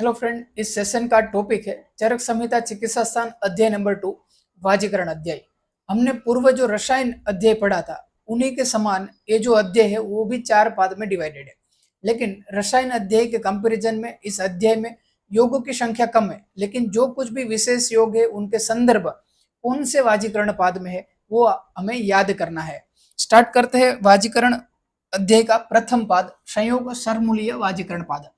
Hello friend, इस session का topic है चरक संहिता चिकित्सा स्थान अध्याय नंबर 2 वाजीकरण अध्याय। हमने पूर्व जो रसायन अध्याय पढ़ा था उन्हीं के समान ये जो अध्याय है वो भी 4 पाद में डिवाइडेड है, लेकिन रसायन अध्याय के कंपैरिजन में इस अध्याय में योगों की संख्या कम है, लेकिन जो कुछ भी विशेष योग है उनके संदर्भ कौन से वाजीकरण पाद में है वो हमें याद करना है। स्टार्ट करते हैं वाजीकरण अध्याय का प्रथम पाद संयोग सरमूलीय वाजीकरण पाद,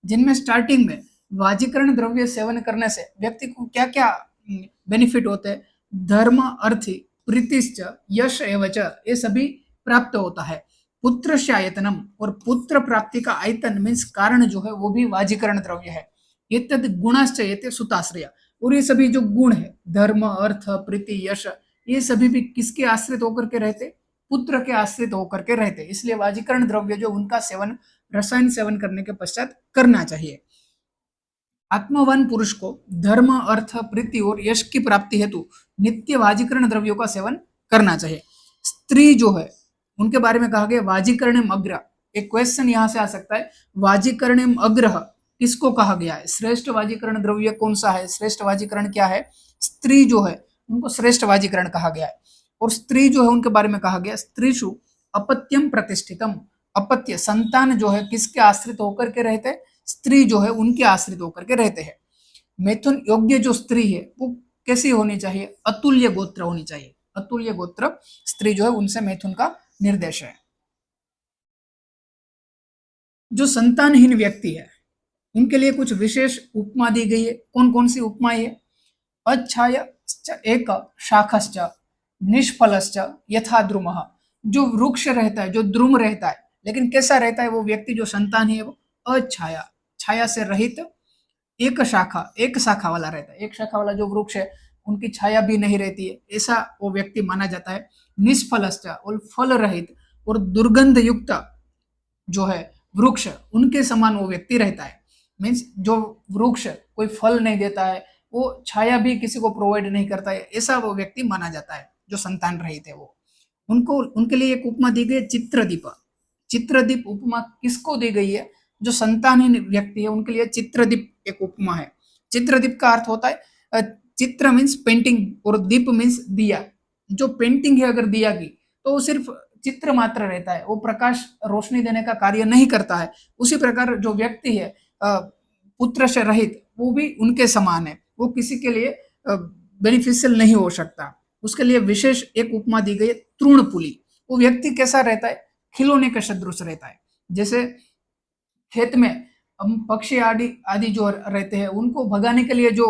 जिनमें स्टार्टिंग में वाजीकरण द्रव्य सेवन करने से व्यक्ति को क्या क्या बेनिफिट होते हैं। धर्म अर्थी प्रीतिश्च यश एवच ये सभी प्राप्त होता है। पुत्र आयतनम और पुत्र प्राप्ति का आयतन मीन्स कारण जो है वो भी वाजीकरण द्रव्य है। ये तद गुणाश्च ये सुताश्रय, और ये सभी जो गुण है धर्म अर्थ प्रीति यश ये सभी भी किसके आश्रित होकर के रहते, पुत्र के आश्रित होकर के रहते। इसलिए वाजीकरण द्रव्य जो उनका सेवन रसायन सेवन करने के पश्चात करना चाहिए। आत्मवान पुरुष को धर्म अर्थ प्रीति और यश की प्राप्ति हेतु नित्य वाजीकरण द्रव्यों का सेवन करना चाहिए। स्त्री जो है उनके बारे में कहा गया वाजीकरणम अग्र। एक क्वेश्चन यहां से आ सकता है, वाजीकरणम अग्रह किसको कहा गया है, श्रेष्ठ वाजीकरण द्रव्य कौन सा है, श्रेष्ठ वाजीकरण क्या है। स्त्री जो है उनको श्रेष्ठ वाजीकरण कहा गया है। और स्त्री जो है उनके बारे में कहा गया स्त्रीषु अपत्यम प्रतिष्ठितम, अपत्य संतान जो है किसके आश्रित होकर के रहते, स्त्री जो है उनके आश्रित होकर के रहते हैं। मैथुन योग्य जो स्त्री है वो कैसी होनी चाहिए, अतुल्य गोत्र होनी चाहिए। अतुल्य गोत्र स्त्री जो है उनसे मैथुन का निर्देश है। जो संतानहीन व्यक्ति है उनके लिए कुछ विशेष उपमा दी गई है। कौन कौन सी उपमा है, अच्छाय एक शाखश्च निष्फलश्च यथा द्रुमः, जो वृक्ष रहता है जो द्रुम रहता है लेकिन कैसा रहता है वो व्यक्ति जो संतान है वो अछाया छाया से रहित एक शाखा वाला रहता है। एक शाखा वाला जो वृक्ष है उनकी छाया भी नहीं रहती है, ऐसा वो व्यक्ति माना जाता है। निष्फलश्च और फल रहित और दुर्गंध युक्त जो है वृक्ष उनके समान वो व्यक्ति रहता है। मीन्स जो वृक्ष कोई फल नहीं देता है, वो छाया भी किसी को प्रोवाइड नहीं करता है, ऐसा वो व्यक्ति माना जाता है जो संतान रहित है वो। उनको उनके लिए एक उपमा दी गई है चित्रदीप। चित्रदीप उपमा किसको दी गई है, जो संतानहीन व्यक्ति है उनके लिए चित्रदीप एक उपमा है। चित्रदीप का अर्थ होता है चित्र मीन्स पेंटिंग और दीप मीन्स दिया। जो पेंटिंग है अगर दिया की तो वो सिर्फ चित्र मात्र रहता है, वो प्रकाश रोशनी देने का कार्य नहीं करता है। उसी प्रकार जो व्यक्ति है पुत्र से रहित वो भी उनके समान है, वो किसी के लिए बेनिफिशियल नहीं हो सकता। उसके लिए विशेष एक उपमा दी गई है तृणपुली। वो व्यक्ति कैसा रहता है, खिलौने के सदृश रहता है। जैसे खेत में हम पक्षी आदि आदि जो रहते हैं उनको भगाने के लिए जो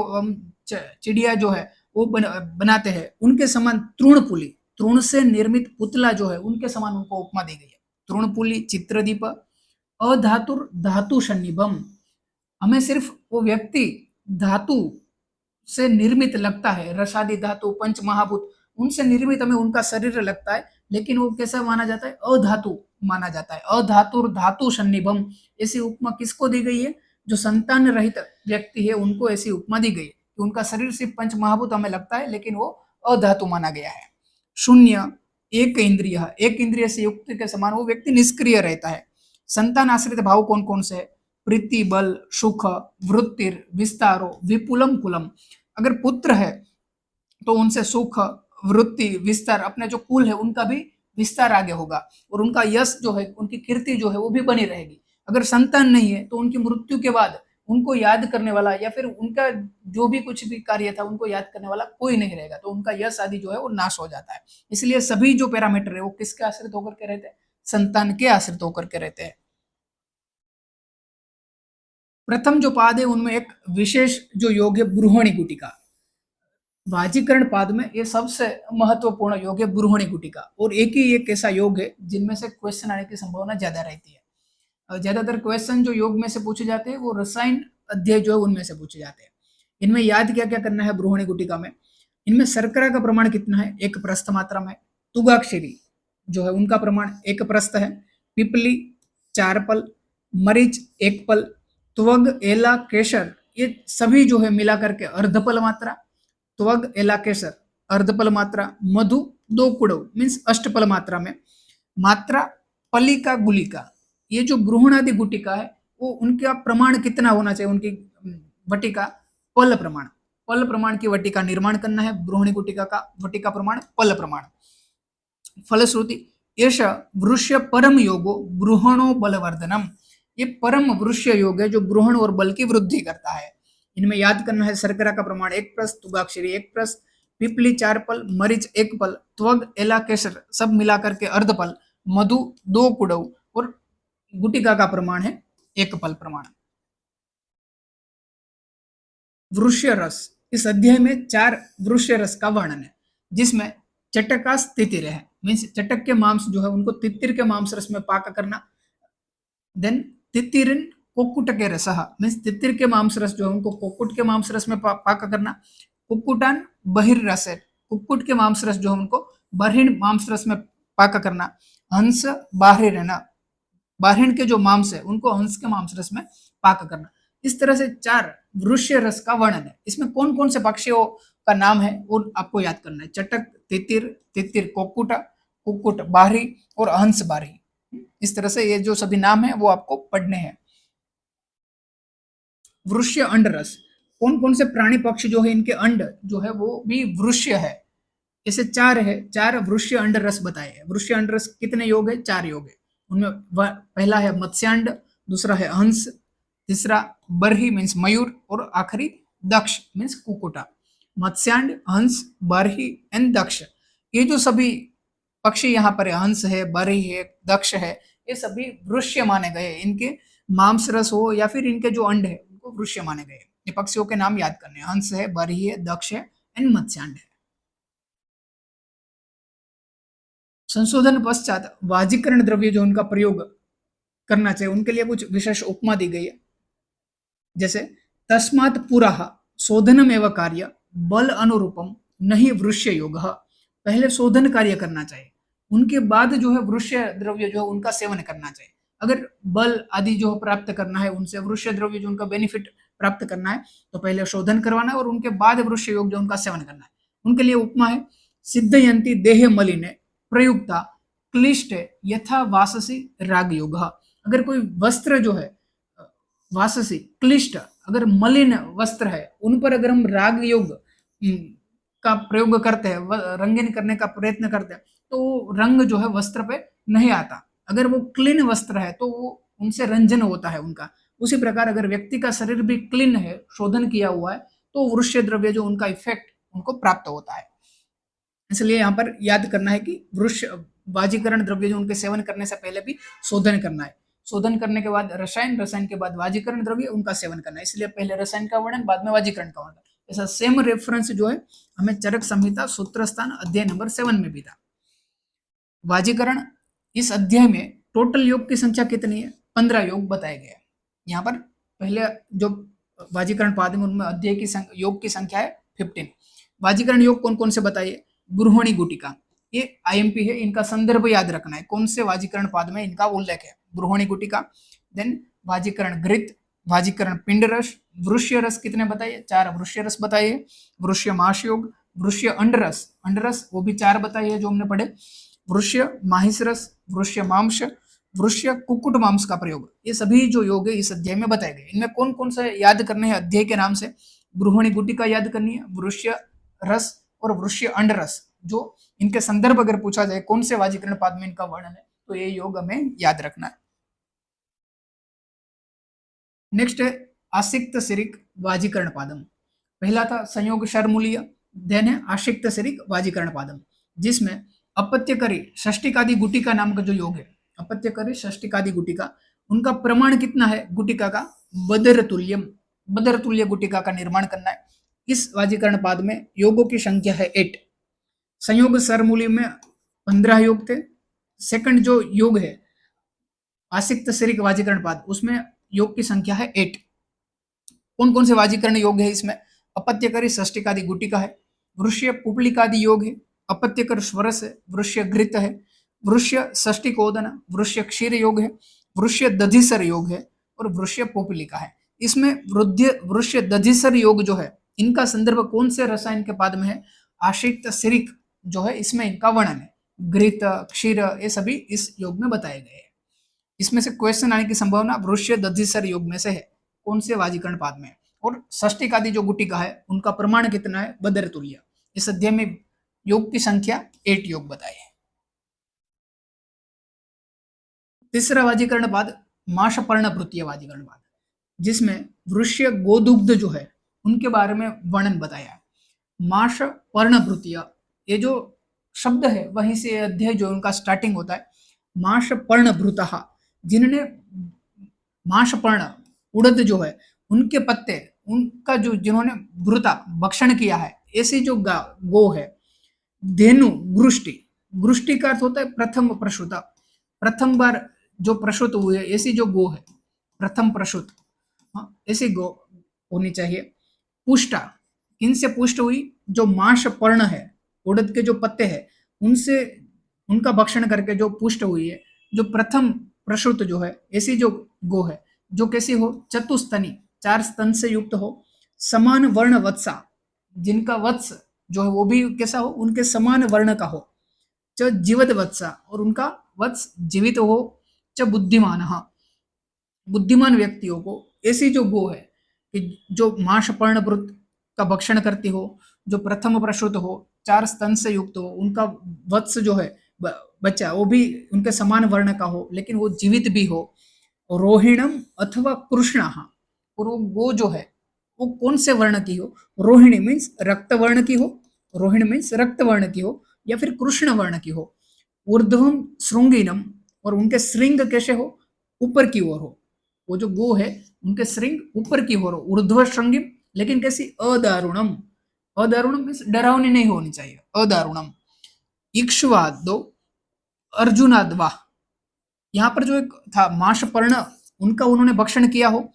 चिड़िया जो है वो बनाते हैं, उनके समान तृणपुली तृण से निर्मित पुतला जो है उनके समान उनको उपमा दी गई है। तृणपुली चित्रदीप अधातुर धातु सन्निभम, हमें सिर्फ वो व्यक्ति धातु से निर्मित लगता है, रसादि धातु पंच महाभूत उनसे निर्मित हमें उनका शरीर लगता है, लेकिन वो कैसा माना जाता है, अधातु माना जाता है। अधातुर धातु सन्निभम ऐसी उपमा किसको दी गई है, जो संतान रहित व्यक्ति है उनको ऐसी उपमा दी गई है कि उनका शरीर सिर्फ पंच महाभूत हमें लगता है लेकिन वो अधातु माना गया है। शून्य एक इंद्रिय से युक्त के समान वो व्यक्ति निष्क्रिय रहता है। संतान आश्रित भाव कौन कौन से है, प्रीति बल सुख वृत्तिर विस्तारो विपुलम कुलम। अगर पुत्र है तो उनसे सुख वृत्ति विस्तार अपने जो कुल है उनका भी विस्तार आगे होगा और उनका यश जो है उनकी कीर्ति जो है वो भी बनी रहेगी। अगर संतान नहीं है तो उनकी मृत्यु के बाद उनको याद करने वाला या फिर उनका जो भी कुछ भी कार्य था उनको याद करने वाला कोई नहीं रहेगा, तो उनका यश आदि जो है वो नाश हो जाता है। इसलिए सभी जो पैरामीटर है वो किसके आश्रित होकर के रहते हैं, संतान के आश्रित होकर के रहते हैं। प्रथम जो पाद है उनमें एक विशेष जो योग है ब्रूहणी गुटिका। वाजीकरण पाद में ये सबसे महत्वपूर्ण योग है ब्रूहणी गुटिका, और एक ही एक ऐसा योग है जिनमें से क्वेश्चन आने की संभावना ज्यादा रहती है। ज्यादातर क्वेश्चन जो योग में से पूछे जाते हैं वो रसायन अध्याय जो है उनमें से पूछे जाते हैं। इनमें याद क्या क्या करना है ब्रूहणी गुटिका में, इनमें शर्करा का प्रमाण कितना है, एक प्रस्थ मात्रा में। तुगाक्षरी जो है उनका प्रमाण एक प्रस्थ है। पिपली 4 पल, मरीच 1 पल, त्वग एला केसर ये सभी जो है मिला करके अर्धपल मात्रा। त्वग एला केसर अर्धपल मात्रा, मधु 2 कुड़व मीन्स अष्टपल मात्रा में। मात्रा पलिका गुलिका, ये जो ब्रूहणादि गुटिका है वो उनका प्रमाण कितना होना चाहिए, उनकी वटी का पल प्रमाण, पल प्रमाण की वटी का निर्माण करना है, बृहणी गुटिका का वटी का प्रमाण पल प्रमाण। फलश्रुति एष वृष्य परम योगो बृहणो बलवर्धनम, ये परम वृष्य योग है जो बृहण और बल की वृद्धि करता है। इनमें याद करना है शर्करा का प्रमाण 1 प्रस, तुगाक्षरी 1 प्रस, पिपली 4 पल, मरीच 1 पल, त्वग, एला, केसर सब मिलाकर के अर्ध पल, मधु 2 कुडव और गुटिका का प्रमाण है 1 पल प्रमाण। वृष्य रस, इस अध्याय में 4 वृष्य रस का वर्णन है, जिसमें चटकास तितिर है, मीन्स चटक के मांस जो है उनको तितिर के मांस रस में पाक करना। देन तितिरिन कोकुट के रस, मीन्स तितिर के मांस रस जो है उनको कोकुट के मांस रस में पाक करना। कुक्कुटान बहिर्रस, कुक्कुट के मांस रस जो है उनको बर्हिण मांस रस में पाक करना। हंस बाहिर, बाहिण के जो मांस है उनको हंस के मांस रस में पाक करना। इस तरह से 4 वृष्य रस का वर्णन है। इसमें कौन कौन से पक्षियों का नाम है वो आपको याद करना है। चटक, तितिर, तितिर कोकुटा, कुक्कुट बाहरी और हंस बाहरी। इस तरह से ये जो सभी नाम है वो आपको पढ़ने हैं। वृष्य अंड रस, कौन कौन से प्राणी पक्षी जो है इनके अंड जो है वो भी वृष्य है। ऐसे 4 है, 4 वृष्य अंड रस बताए हैं। वृष्य अंड रस कितने योग है? 4 योग है। उनमें पहला है मत्स्यांड, दूसरा है हंस, तीसरा बरही मीन्स मयूर और आखिरी दक्ष मीन्स कुकुटा। मत्स्यांड, हंस, बरही एंड दक्ष, ये जो सभी पक्षी यहाँ पर हंस है, बरही है, दक्ष है, ये सभी वृष्य माने गए। इनके मांस रस हो या फिर इनके जो अंड है उनको वृष्य माने गए। ये पक्षियों के नाम याद करने, हंस है, बरही है, दक्ष है एंड मत्स्यांड है। संशोधन पश्चात वाजीकरण द्रव्य जो उनका प्रयोग करना चाहिए उनके लिए कुछ विशेष उपमा दी गई है। जैसे तस्मात् पुरः शोधनमेव कार्य बल अनुरूपम नहीं वृष्य योग, पहले शोधन कार्य करना चाहिए, उनके बाद जो है वृष्य द्रव्य जो है उनका सेवन करना चाहिए। अगर बल आदि जो प्राप्त करना है, उनसे वृष्य द्रव्य जो उनका बेनिफिट प्राप्त करना है, तो पहले शोधन करवाना है और उनके बाद वृष्य योग जो उनका सेवन करना है। उनके लिए उपमा है सिद्धयंती देह मलिने प्रयुक्ता क्लिष्ट यथा वाससी राग योग। अगर कोई वस्त्र जो है वाससी क्लिष्ट, अगर मलिन वस्त्र है उन पर अगर हम राग योग का प्रयोग करते हैं, रंगीन करने का प्रयत्न करते हैं, तो रंग जो है वस्त्र पे नहीं आता। अगर वो क्लीन वस्त्र है तो वो उनसे रंजन होता है उनका। उसी प्रकार अगर व्यक्ति का शरीर भी क्लीन है, शोधन किया हुआ है, तो वृष्य द्रव्य जो उनका इफेक्ट उनको प्राप्त होता है। इसलिए यहाँ पर याद करना है कि वृक्ष वाजीकरण द्रव्य जो उनके सेवन करने से पहले भी शोधन करना है। शोधन करने के बाद रसायन, रसायन के बाद वाजीकरण द्रव्य उनका सेवन करना है। इसलिए पहले रसायन का वर्णन, बाद में वाजीकरण का वर्णन। ऐसा सेम रेफरेंस जो है हमें चरक संहिता सूत्र स्थान अध्याय नंबर 7 में भी था। वाजीकरण, इस अध्याय में टोटल योग की संख्या कितनी है? 15 योग बताए गए। यहाँ पर पहले जो वाजीकरण पाद में उनमें अध्याय की योग की संख्या है 15। वाजीकरण योग कौन कौन से बताइए? बृहणी गुटिका, ये आईएमपी है, इनका संदर्भ याद रखना है, कौन से वाजीकरण पाद में इनका उल्लेख है। बृहणी गुटिका, देन वाजीकरण घृत, वाजीकरण पिंड रस, वृष्य रस कितने बताइए? 4 वृष्य रस बताइए। वृष्य माश योग, वृष्य अंडरस, अंडरस वो भी 4 बताइए जो हमने पढ़े। वृष्य माहिस रस, वृष्य मांस, वृष्य कुक्कुट मांस का प्रयोग, ये सभी जो योग है इस अध्याय में बताए गए। इनमें कौन कौन से याद करने हैं अध्याय के नाम से? बृहणी गुटिका याद करनी है, वृष्य रस और वृष्य अंडरस, जो इनके संदर्भ अगर पूछा जाए कौन से वाजीकरण पाद में इनका वर्णन है, तो ये योग हमें याद रखना है। नेक्स्ट है आसिक्त सिरिक वाजीकरण पादम। पहला था संयोग शर्मूलीय, देन है आशिक्त सिरिक वाजीकरण पादम, जिसमें अपत्यकरी षष्टिकादि गुटिका नाम का जो योग है, अपत्यकरी षष्टिकादि गुटिका, उनका प्रमाण कितना है गुटिका का? बदर तुल्यम, बदर तुल्य गुटिका का निर्माण करना है। इस वाजीकरण पाद में योगों की संख्या है 8। संयोग सरमूली में 15 योग थे। सेकंड जो योग है आसिक्त सिरिक वाजीकरण पाद, उसमें योग की संख्या है 8। कौन कौन से वाजीकरण योग है इसमें? अपत्यकरी षष्टिकादि गुटिका है, वृष्य पुपलिकादि योग है, अपत्यकर स्वरस है, वृष्य घृत है, वृष्य षष्टिकोदन, वृष्य क्षीर योग है, वृष्य दधिसर योग है और वृष्य पुपलिका है। इसमें वृष्य दधिसर योग जो है इनका संदर्भ कौन से रसायन के पाद में है? आशिक्त सिरिक जो है इसमें इनका वर्णन है। घृत, क्षीर ये सभी इस योग में बताए गए हैं। इसमें से क्वेश्चन आने की संभावना वृष्य दधिसर योग में से है, कौन से वाजीकरण पाद में है। और षष्टिकादि जो गुटिका है उनका प्रमाण कितना है, बदर तुल्य। इस अध्याय में योग की संख्या 8 योग बताए हैं। तीसरा वाजीकरण पाद माशपर्ण भृतीय वाजीकरण पाद, जिसमें वृष्य गोदुग्ध जो है उनके बारे में वर्णन बताया है। माश पर्ण भृतीय, ये जो शब्द है वहीं से अध्याय जो उनका स्टार्टिंग होता है। माश पर्ण भृतः, जिन्होंने माश पर्ण उड़द जो है उनके पत्ते, उनका जो जिन्होंने भृता भक्षण किया है, ऐसी जो गो है। धेनु गृष्टि, गृष्टि का अर्थ होता है प्रथम प्रसूता, प्रथम बार जो प्रसूत हुए ऐसी जो गो है, प्रथम प्रसूत, हाँ, ऐसी गो होनी चाहिए। पुष्टा, किनसे पुष्ट हुई, जो माश पर्ण है, उड़द के जो पत्ते हैं उनसे, उनका भक्षण करके जो पुष्ट हुई है, जो प्रथम प्रसूत जो है ऐसी जो गो है, जो कैसी हो, चतुस्तनी, 4 स्तन से युक्त हो। समान वर्ण वत्सा, जिनका वत्स जो है वो भी कैसा हो, उनके समान वर्ण का हो। च जीवत वत्सा, और उनका वत्स जीवित हो। च बुद्धिमान, बुद्धिमान व्यक्तियों को ऐसी जो गो है कि जो मांस पर्णभृत का भक्षण करती हो, जो प्रथम प्रसूत हो, 4 स्तन से युक्त हो, उनका वत्स जो है बच्चा वो भी उनके समान वर्ण का हो, लेकिन वो जीवित भी हो। रोहिणम अथवा कृष्णा, और वो गो जो है वो कौन से वर्ण की हो, रोहिणी मीन्स रक्त वर्ण की हो, रोहिणी मीन्स रक्त वर्ण की हो, या फिर कृष्ण वर्ण की हो। ऊर्ध्वम श्रृंगिनम, और उनके श्रृंग कैसे हो, ऊपर की ओर हो। वो जो गो है उनके श्रृंग ऊपर की ओर हो, ऊर्ध्व श्रृंगिम, लेकिन कैसी, अदारुणम। अदारुणम मीन्स डरावनी नहीं होनी चाहिए, अदारुणम। इक्ष्वाद दो, अर्जुनाद वाह, यहाँ पर जो एक था माशपर्ण, उनका उन्होंने भक्षण किया हो,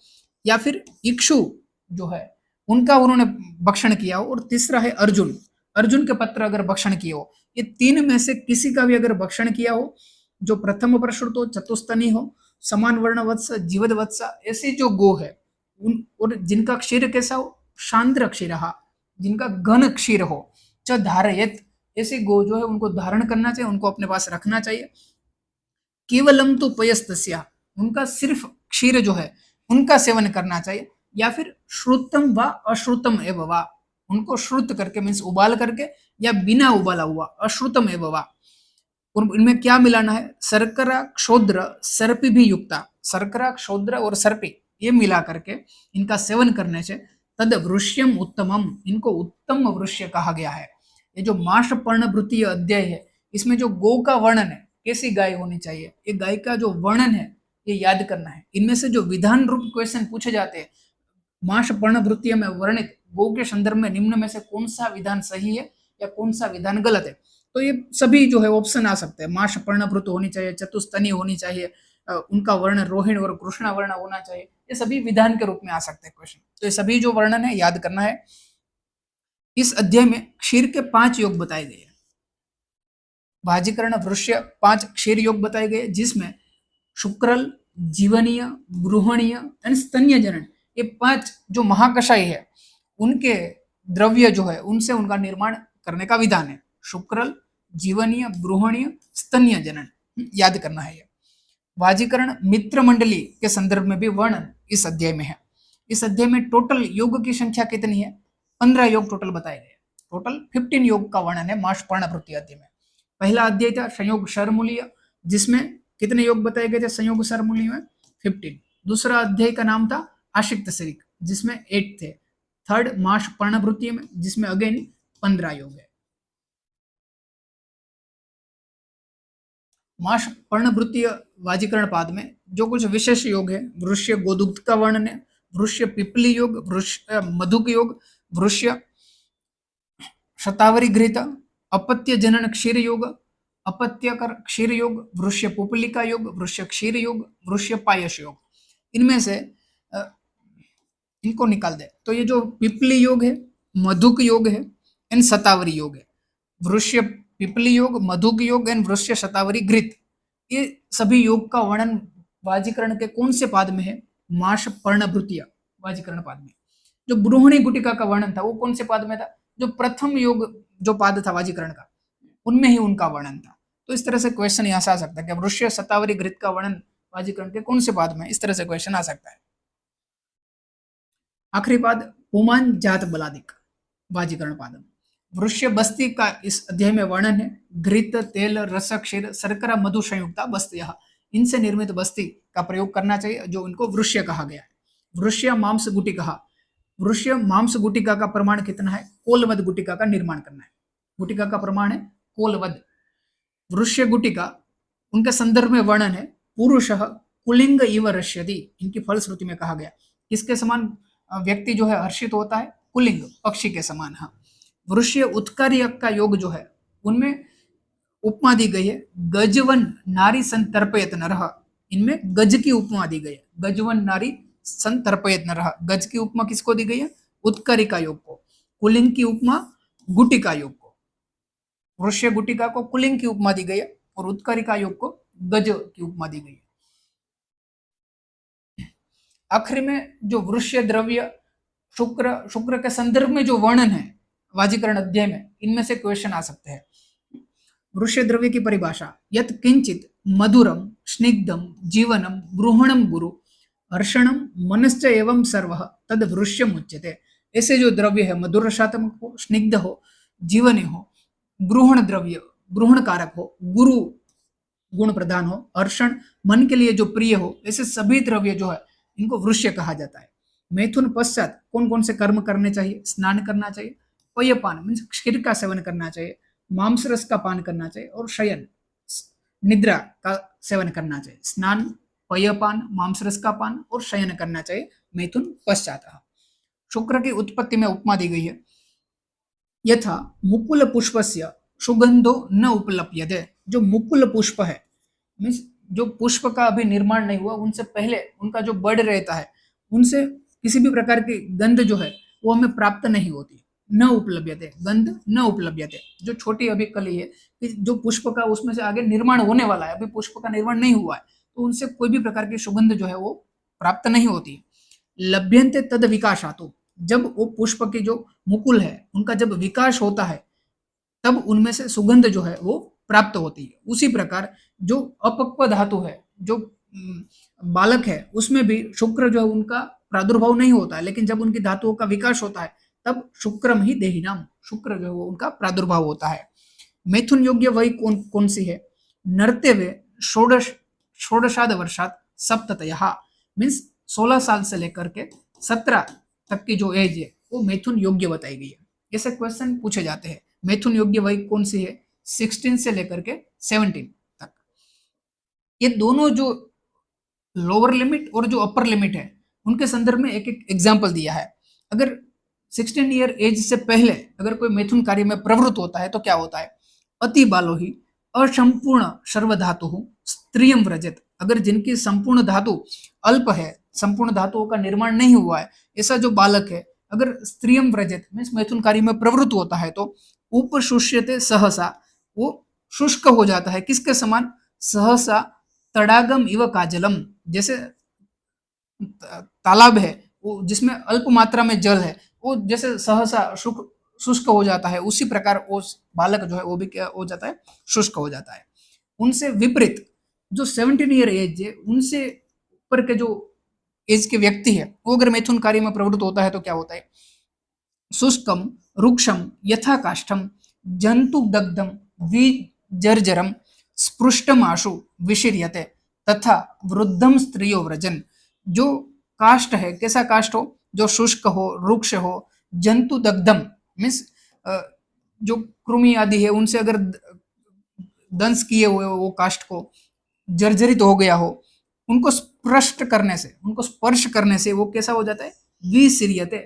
या फिर इक्षु जो है उनका उन्होंने भक्षण किया हो, और तीसरा है अर्जुन, अर्जुन के पत्र अगर भक्षण किए हो। ये 3 में से किसी का भी अगर भक्षण किया हो, जो प्रथम प्रसूत हो, चतुस्तनी हो, समान वर्ण वत्स, जीवद वत्स, ऐसी जो गो है उन, और जिनका क्षीर कैसा हो, शांद्र क्षीर, जिनका घन क्षीर हो। च धारयत, ऐसी गो जो है उनको धारण करना चाहिए, उनको अपने पास रखना चाहिए। केवलम तो पयस्तस्या, उनका सिर्फ क्षीर जो है उनका सेवन करना चाहिए, या फिर श्रुतम व अश्रुतम एव वा, उनको श्रुत करके मीन्स उबाल करके, या बिना उबाला हुआ अश्रुतम एव वा। और इनमें क्या मिलाना है, शर्करा क्षोद्र सर्पी भी युक्ता, शर्करा क्षोद्र और सर्पी ये मिला करके इनका सेवन करने से तद वृष्यम उत्तमम, इनको उत्तम वृष्य कहा गया है। ये जो माश पर्णभृतीय अध्याय है, इसमें जो गो का वर्णन है, कैसी गाय होनी चाहिए, ये गाय का जो वर्णन है ये याद करना है। इनमें से जो विधान रूप क्वेश्चन पूछे जाते हैं, माश पर्णभृतीय में वर्णित गो के संदर्भ में निम्न में से कौन सा विधान सही है या कौन सा विधान गलत है, तो ये सभी जो है ऑप्शन आ सकते हैं। माश पर्णभृत होनी चाहिए, चतुस्तनी होनी चाहिए, उनका वर्ण रोहिण और कृष्णा वर्ण होना चाहिए, ये सभी विधान के रूप में आ सकते हैं क्वेश्चन। तो ये सभी जो वर्णन है याद करना है। इस अध्याय में क्षीर के 5 योग बताए गए हैं। वाजीकरण वृष्य 5 क्षीर योग बताए गए, जिसमें शुक्रल, जीवनीय, गृहणीय एंड स्तन्य जनन, ये 5 जो महाकषाय है उनके द्रव्य जो है उनसे उनका निर्माण करने का विधान है। शुक्रल, जीवनीय, गृहणीय, स्तन्य जनन याद करना है। वाजीकरण मित्र मंडली के संदर्भ में भी वर्णन इस अध्याय में है। इस अध्याय में टोटल योग की संख्या कितनी है, 15 योग टोटल बताए गए। टोटल 15 योग का वर्णन है माश पर्णभृतीय अध्याय में। पहला अध्याय था संयोग शरमूल्य, जिसमें कितने योग बताए गए थे संयोग शरमूल्य में, 15। दूसरा अध्याय का नाम था आशिक्त शरीक, जिसमें 8 थे। थर्ड माश पर्णभृतीय में, जिसमें अगेन 15 योग है। माश पर्णभृतीय वाजीकरण पाद में जो कुछ विशेष योग है, वृष्य गोदुग्ध का वर्णन है, वृष्य पिपली योग, वृष्य मधुक योग, वृष्य शतावरी घृत, अपत्य जनन क्षीर योग, अपत्य कर क्षीर योग, वृष्य पुपलिका योग, वृष्य क्षीर योग, वृष्य पायस योग। इनमें से इनको निकाल दे तो ये जो पिपली योग है, मधुक योग है एंड शतावरी योग है। वृष्य पिपली योग, मधुक योग एंड वृष्य शतावरी घृत, ये सभी योग का वर्णन वाजीकरण के कौन से पाद में है, माश पर्णभृतीय वाजीकरण पाद में। जो बृहणी गुटिका का वर्णन था वो कौन से पाद में था, जो प्रथम योग जो पाद था वाजीकरण का, उनमें ही उनका वर्णन था। तो इस तरह से क्वेश्चन यहाँ से आ सकता है कि वृष्य शतावरी घृत का वर्णन वाजीकरण के कौन से पाद में? इस तरह से क्वेश्चन आ सकता है। आखिरी पाद पुमान जात बलादिक वाजीकरण पादम। वृष्य बस्ती का इस अध्याय में वर्णन है। घृत, तेल, रस, क्षीर, शर्करा, मधु संयुक्ता बस्तियां, इनसे निर्मित बस्ती का प्रयोग करना चाहिए, जो इनको वृष्य कहा गया है। वृष्य मांस गुटिका, वृष्य मांस गुटिका का प्रमाण कितना है? कोलवद गुटिका का निर्माण करना है। गुटिका का प्रमाण है कोलवद। वृष्य गुटिका, उनके संदर्भ में वर्णन है। पुरुष कुलिंग इव रश्यति, इनकी फलश्रुति में कहा गया। किसके समान व्यक्ति जो है हर्षित होता है? कुलिंग, पक्षी के समान। हाँ, वृष्य उत्कारी का योग जो है उनमें उपमा दी गई है। गजवन नारी संतर्पयत नरः, इनमें गज की उपमा दी गई है। गजवन नारी संतर्पयत नरः, गज की उपमा किसको दी गई है? उत्करिका योग को। कुलिंग की उपमा गुटिका योग को। वृष्य गुटिका को कुलिंग की उपमा दी गई है और उत्करिका योग को गज की उपमा दी गई है। आखिरी में जो वृष्य द्रव्य शुक्र, शुक्र के संदर्भ में जो वर्णन है वाजीकरण अध्याय में, इनमें से क्वेश्चन आ सकते हैं। वृष्य द्रव्य की परिभाषा, यत किंचित मधुरम स्निग्धम जीवनम गृहणम गुरु हर्षणम मनश्च एवं सर्वः तद वृष्यम उच्यते। ऐसे जो द्रव्य है मधुर रसात्मक हो, स्निग्ध हो, जीवनी हो, गृहण द्रव्य गृहण कारक हो, गुरु गुण प्रधान हो, हर्षण मन के लिए जो प्रिय हो, ऐसे सभी द्रव्य जो है इनको वृष्य कहा जाता है। मैथुन पश्चात कौन कौन से कर्म करने चाहिए? स्नान करना चाहिए, पयपान मीन्स क्षीर का सेवन करना चाहिए, मांस रस का पान करना चाहिए और शयन निद्रा का सेवन करना चाहिए। स्नान, पयपान, मांस रस का पान और शयन करना चाहिए मैथुन पश्चात। शुक्र की उत्पत्ति में उपमा दी गई है। यथा मुकुल पुष्पस्य सुगंधो न उपलप्यते, जो मुकुल पुष्प है मीन्स जो पुष्प का अभी निर्माण नहीं हुआ, उनसे पहले उनका जो बड़ रहता है, उनसे किसी भी प्रकार की गंध जो है वो हमें प्राप्त नहीं होती। न उपलब्धते, गंध न उपलब्धते, जो छोटी अभी कली है, जो पुष्प का उसमें से आगे निर्माण होने वाला है, अभी पुष्प का निर्माण नहीं हुआ है, तो उनसे कोई भी प्रकार की सुगंध जो है वो प्राप्त नहीं होती। लभ्यन्ते तद विकासातो, जब वो पुष्प की जो मुकुल है उनका जब विकास होता है तब उनमें से सुगंध जो है वो प्राप्त होती है। उसी प्रकार जो अपक्व धातु है, जो बालक है, उसमें भी शुक्र जो है उनका प्रादुर्भाव नहीं होता है, लेकिन जब उनकी धातुओं का विकास होता है तब शुक्रम ही देहिनाम, शुक्र जो है वो उनका प्रादुर्भाव होता है। मैथुन योग्य वही कौन कौन सी है? नर्तव्य षोडशाद वर्षात सप्ततयः, मीन्स 16 साल से लेकर के 17 तक की जो एज है वो मैथुन योग्य बताई गई है। ऐसे क्वेश्चन पूछे जाते हैं। मैथुन योग्य वही कौन सी है? 16 से लेकर के 17 तक। ये दोनों जो लोअर लिमिट और जो अपर लिमिट है उनके संदर्भ में एक एक एग्जाम्पल दिया है। अगर 16 ईयर एज से पहले अगर कोई मैथुन कार्य में प्रवृत्त होता है तो क्या होता है? अति बालो ही असंपूर्ण सर्वधातु स्त्रियम व्रजत, अगर जिनकी संपूर्ण धातु अल्प है, संपूर्ण धातुओं का निर्माण नहीं हुआ है, ऐसा जो बालक है अगर स्त्रियम व्रजत मीन्स मैथुन कार्य में प्रवृत्त होता है तो उपशुष्यते सहसा, वो शुष्क हो जाता है। किसके समान? सहसा तड़ागम इव काजलम, जैसे तालाब है वो जिसमें अल्प मात्रा में जल है, वो जैसे सहसा शुष्क हो जाता है, उसी प्रकार वो बालक जो है वो भी क्या हो जाता है? शुष्क हो जाता है। उनसे विपरीत जो 17 ईयर एज है, उनसे ऊपर के जो एज के व्यक्ति है वो अगर मैथुन कार्य में प्रवृत्त होता है तो क्या होता है? शुष्कम रुक्षम यथा काष्ठम जंतु दग्धम विजर्जरम स्पृष्टम आशु विशीर्यते तथा वृद्धम स्त्रियो व्रजन, जो काष्ठ है, कैसा काष्ठ हो? जो शुष्क हो, रुक्ष हो, जंतु दग्धम मीन्स जो कृमि आदि है उनसे अगर दंश किए हुए वो काष्ठ को जर्जरित हो गया हो, उनको स्पृष्ट करने से, उनको स्पर्श करने से वो कैसा हो जाता है? विशीर्यते,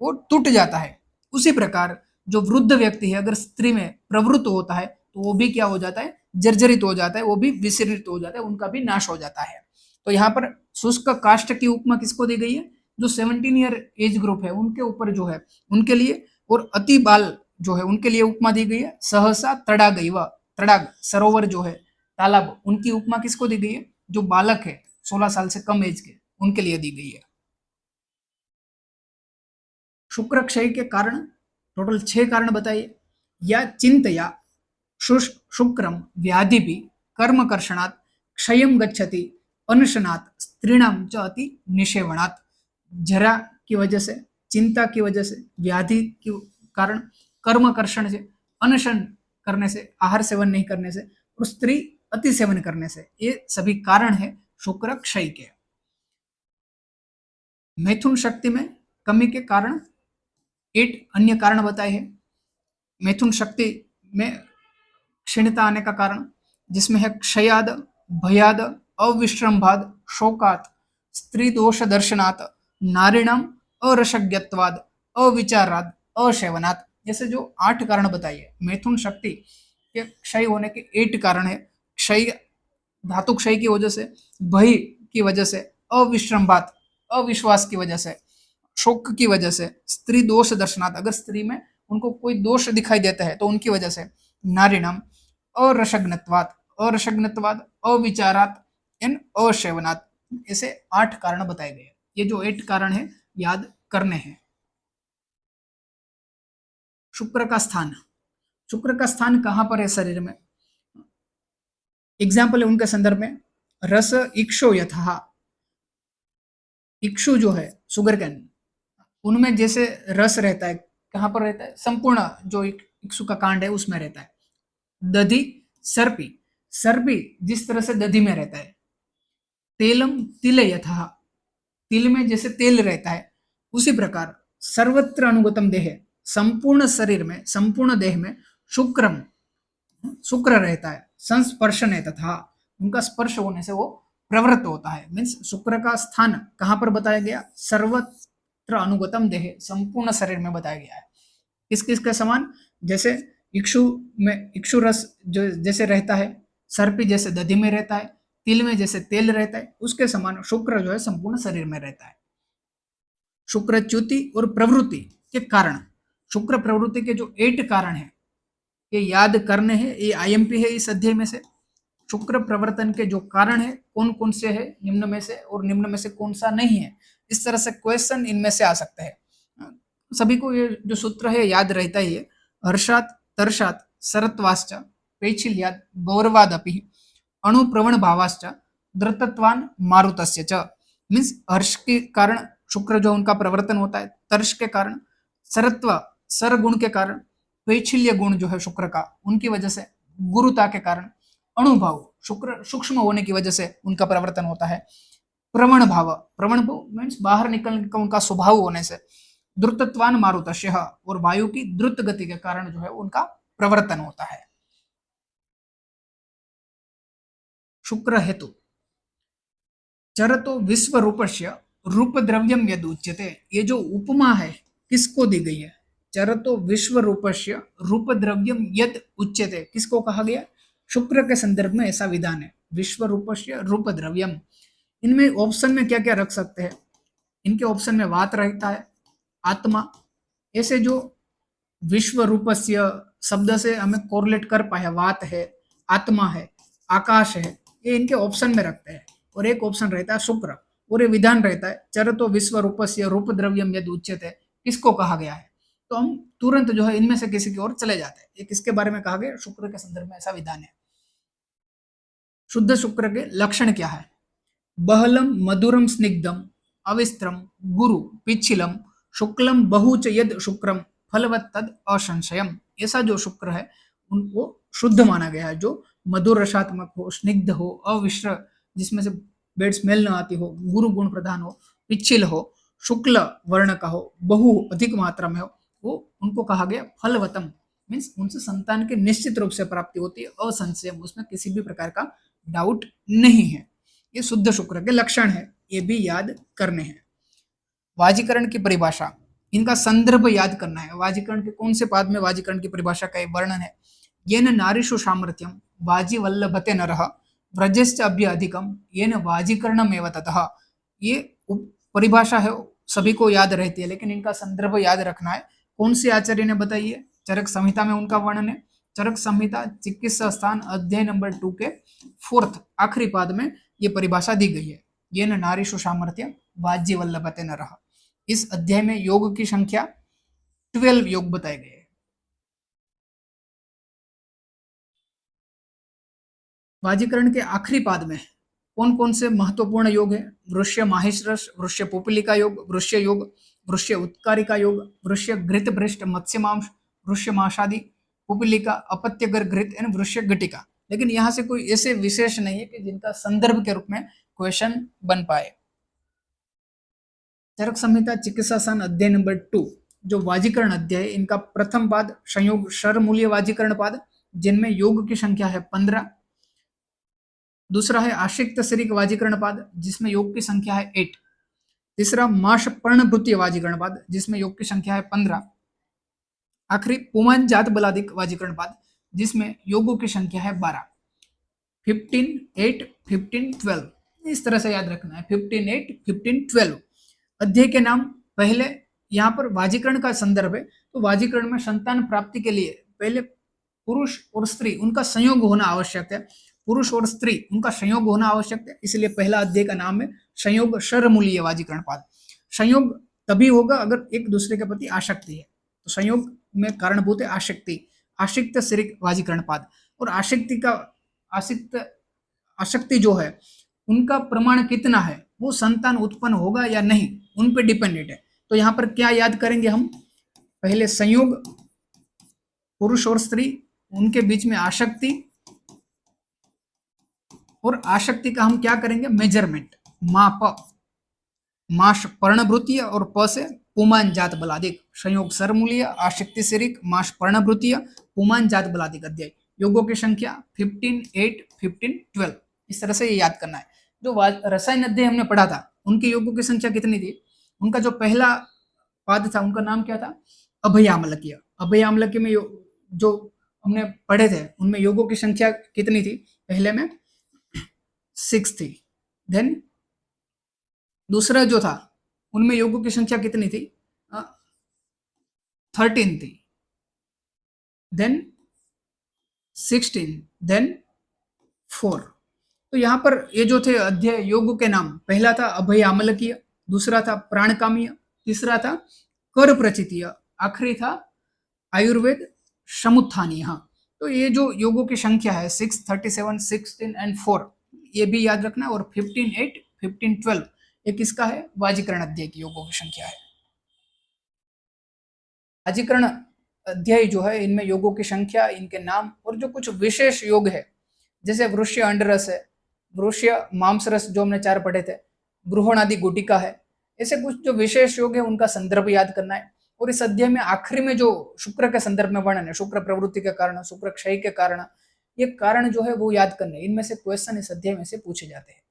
वो टूट जाता है। उसी प्रकार जो वृद्ध व्यक्ति है अगर स्त्री में प्रवृत्त होता है तो वो भी क्या हो जाता है? जर्जरित हो जाता है, वो भी विशीर्णित हो जाता है, उनका भी नाश हो जाता है। तो यहाँ पर शुष्क काष्ठ की उपमा किसको दी गई है? जो 17 ईयर एज ग्रुप है उनके ऊपर जो है उनके लिए, और अति बाल जो है उनके लिए उपमा दी गई है सहसा तड़ाग इव, तड़ाग सरोवर जो है, तालाब, उनकी उपमा किसको दी गई है? जो बालक है 16 साल से कम एज के, उनके लिए दी गई है। शुक्र क्षय के कारण टोटल 6 कारण बताइए। या चिंतया शुक्रम व्याधि भी कर्म कर्षणात् क्षयम गच्छति अनशनात् स्त्रीणाम च अति निषेवणात्, जरा की वजह से, चिंता की वजह से, व्याधि के कारण, कर्मकर्षण से, अनशन करने से, आहार सेवन नहीं करने से और स्त्री अति सेवन करने से, ये सभी कारण है शुक्र क्षय के। मैथुन शक्ति में कमी के कारण 8 अन्य कारण बताए हैं। मैथुन शक्ति में क्षीणता आने का कारण, जिसमें है क्षयाद, भयाद, अविश्रम्भाद, शोकात, स्त्री दोष दर्शनात्, नारीणाम अरसज्ञत्वाद, अविचाराद, असेवनात्, जैसे जो 8 कारण बताइए मैथुन शक्ति के क्षय होने के 8 कारण है। क्षय, धातु क्षय की वजह से, भय की वजह से, अविश्रम्भात, अविश्वास की वजह से, शोक की वजह से, स्त्री दोष दर्शनात्, अगर स्त्री में उनको कोई दोष दिखाई देता है तो उनकी वजह से, नारीणाम अरसज्ञत्वात्, अरसज्ञत्वाद, अविचारात एंड असेवनात्, ऐसे 8 कारण बताए गए। ये जो 8 कारण है याद करने हैं। शुक्र का स्थान, शुक्र का स्थान कहां पर है शरीर में? एग्जाम्पल है उनके संदर्भ में, रस इक्षो यथा, इक्षु जो है शुगर कैन, उनमें जैसे रस रहता है, कहां पर रहता है? संपूर्ण जो इक्षु का कांड है उसमें रहता है। दधि सर्पी, सर्पी जिस तरह से दधि में रहता है। तेलम तिल यथा, तिल में जैसे तेल रहता है उसी प्रकार सर्वत्र अनुगतम देह, संपूर्ण शरीर में, संपूर्ण देह में शुक्रम, शुक्र रहता है। संस्पर्शन है तथा, उनका स्पर्श होने से वो प्रवृत्त होता है। मीन्स शुक्र का स्थान कहां पर बताया गया? सर्वत्र अनुगतम देह, संपूर्ण शरीर में बताया गया है। किस किस के समान? जैसे इक्षु में इक्षु रस जो जैसे रहता है, सर्पी जैसे दधि में रहता है, तिल में जैसे तेल रहता है, उसके समान शुक्र जो है संपूर्ण शरीर में रहता है। शुक्र च्युति और प्रवृत्ति के कारण, शुक्र प्रवृत्ति के जो 8 कारण है ये याद करने हैं। ये आईएमपी है इस अध्याय में से। शुक्र प्रवर्तन के जो कारण है कौन कौन से है निम्न में से, और निम्न में से कौन सा नहीं है, इस तरह से क्वेश्चन इनमें से आ सकते हैं। सभी को ये जो सूत्र है याद रहता ही है। हर्षात तर्षात सरत्वाश्च पेचिल्याद गौरवादपि अणुप्रवण भावाश्च द्रतत्वान मारुतस्य च, मीन्स हर्ष के कारण शुक्र जो उनका प्रवर्तन होता है, तर्ष के कारण, सरत्व सर गुण के कारण, पेचिल्य गुण जो है शुक्र का उनकी वजह से, गुरुता के कारण, अणुभाव शुक्र सूक्ष्म होने की वजह से उनका प्रवर्तन होता है, प्रवण भाव, प्रवण भाव मीन्स बाहर निकलने का उनका स्वभाव होने से, द्रुतत्वान मारुतस्य, और वायु की द्रुत गति के कारण जो है उनका प्रवर्तन होता है। शुक्र हेतु चरतो विश्व रूपस्य रूप द्रव्यम यद उच्यते, ये जो उपमा है किसको दी गई है? चरतो विश्व रूपस्य रूप द्रव्यम यद उच्यते, किसको कहा गया? शुक्र के संदर्भ में ऐसा विधान है, विश्व रूपस्य रूप द्रव्यम। इनमें ऑप्शन में क्या क्या रख सकते हैं? इनके ऑप्शन में वात रहता है, आत्मा, ऐसे जो विश्व रूपस्य शब्द से हमें कोरिलेट कर पाए, वात है, आत्मा है, आकाश है, ये इनके ऑप्शन में रखते हैं। और एक ऑप्शन रहता है शुक्र, और ये विधान रहता है चरतो विश्व रूपस्य रूप द्रव्यम यद उच्यते, किसको कहा गया है? तो हम तुरंत जो है इनमें से किसी की ओर चले जाते हैं। ये किसके बारे में कहा गया? शुक्र के संदर्भ में ऐसा विधान है। शुद्ध शुक्र के लक्षण क्या है? बहलम मधुरम स्निग्धम अविस्त्रम गुरु पिच्छिलम शुक्लम बहुच यद शुक्रम फलवत तद असंशयम, ऐसा जो शुक्र है उनको शुद्ध माना गया है, जो मधुर रसात्मक हो, स्निग्ध हो, अविश्र जिसमें से बेड स्मेल न आती हो, गुरु गुण प्रधान हो, पिच्छिल हो, शुक्ल वर्ण का हो, बहु अधिक मात्रा में हो, वो उनको कहा गया फलवतम, मीन्स उनसे संतान की निश्चित रूप से प्राप्ति होती है, असंशयम, उसमें किसी भी प्रकार का डाउट नहीं है। ये शुद्ध शुक्र के लक्षण है, ये भी याद करने हैं। वाजीकरण की परिभाषा, इनका संदर्भ याद करना है। वाजीकरण के कौन से पाद में वाजीकरण की परिभाषा का वर्णन है? येन नारीषु सामर्थ्यम वाजी वल्लभते नरः व्रजश्च अभ्य अधिकम येन वाजीकरणम एव ततः, ये परिभाषा है, सभी को याद रहती है, लेकिन इनका संदर्भ याद रखना है। कौन से आचार्य ने बताई है? चरक संहिता में उनका वर्णन है। चरक संहिता चिकित्सा स्थान अध्याय नंबर 2 के 4th आखिरी पाद में ये परिभाषा दी गई है। येन नारीषु सामर्थ्य वाज्य वल्लभते नरः। इस अध्याय में योग की संख्या 12 योग बताए गए हैं। वाजीकरण के आखिरी पाद में कौन कौन से महत्वपूर्ण योग है? वृष्य माहेश्रस, वृष्य पुपलिका योग, वृष्य योग, वृष्य उत्कारिका योग, वृष्य घृत भ्रष्ट मत्स्य मांस, वृष्य माशादि, पुपलिका, अपत्यगर घृत एंड वृष्य गटिका। लेकिन यहाँ से कोई ऐसे विशेष नहीं है कि जिनका संदर्भ के रूप में क्वेश्चन बन पाए। चरक संहिता चिकित्सासन अध्याय नंबर 2 जो वाजीकरण अध्याय है, इनका प्रथम पाद संयोग शर मूल्य वाजीकरण पाद, जिनमें योग की संख्या है 15। दूसरा है आशिक्त शरीक वाजीकरण पाद, जिसमें योग की संख्या है 8। तीसरा माश पर्णभृत्य वाजीकरण पाद, जिसमें योग की संख्या है 15। आखिरी पुमान जात बलादिक वाजीकरण पाद, जिसमें योगों की संख्या है 12। 15, 8, 15, 12 इस तरह से याद रखना है। 15, 8, 15, 12 अध्याय के नाम। पहले यहाँ पर वाजीकरण का संदर्भ है, तो वाजीकरण में संतान प्राप्ति के लिए पहले पुरुष और स्त्री उनका संयोग होना आवश्यक है। पुरुष और स्त्री उनका संयोग होना आवश्यक है, इसलिए पहला अध्याय का नाम है संयोग शरमूलीय वाजीकरण पाद। संयोग तभी होगा अगर एक दूसरे के प्रति आसक्ति है, तो संयोग में कारणभूत है आसक्ति, आशिक्त शरीक वाजीकरण पाद। और आसक्ति जो है उनका प्रमाण कितना है, वो संतान उत्पन्न होगा या नहीं, उन पे डिपेंडेंट है। तो यहाँ पर क्या याद करेंगे हम? पहले संयोग, पुरुष और स्त्री, उनके बीच में आसक्ति, और आसक्ति का हम क्या करेंगे? मेजरमेंट, माप, माश पर्णभृतीय और प से पुमान जात बलादिक। संयोग सरमूलीय, आसक्ति शरीक, माश पर्णभृतीय, पुमान जात बलादिक अध्याय। योगों की संख्या 15, 8, 15, 12 इस तरह से ये याद करना है। जो रसायन अध्याय हमने पढ़ा था, उनके योगों की संख्या कितनी थी? उनका जो पहला पाद था उनका नाम क्या था? अभयामलकीय। अभयामलकीय में जो हमने पढ़े थे उनमें योगों की संख्या कितनी थी? पहले में 6 थी। देन दूसरा जो था उनमें योगों की संख्या कितनी थी? 13 थी। Then 16, then 4। तो यहाँ पर ये जो थे अध्याय योग के नाम, पहला था अभयामलकीय, दूसरा था प्राणकामीय, तीसरा था कर प्रचितीय, आखिरी था आयुर्वेद समुत्थानीय। हाँ, तो ये जो योगों की संख्या है 6, 37, 16 एंड 4 ये भी याद रखना। और 15, 8, 15, 12 ये किसका है? वाजीकरण अध्याय की योगों की संख्या है। वाजीकरण अध्याय जो है इनमें योगों की संख्या, इनके नाम और जो कुछ विशेष योग है, जैसे वृष्य अंडरस है, वृष्य मांसरस जो हमने 4 पढ़े थे, गृहण आदि गुटिका है, ऐसे कुछ जो विशेष योग है उनका संदर्भ याद करना है। और इस अध्याय में आखिरी में जो शुक्र के संदर्भ में वर्णन है, शुक्र प्रवृत्ति के कारण, शुक्र क्षय के कारण, ये कारण जो है वो याद करने, इनमें से क्वेश्चन इस अध्याय में से पूछे जाते हैं।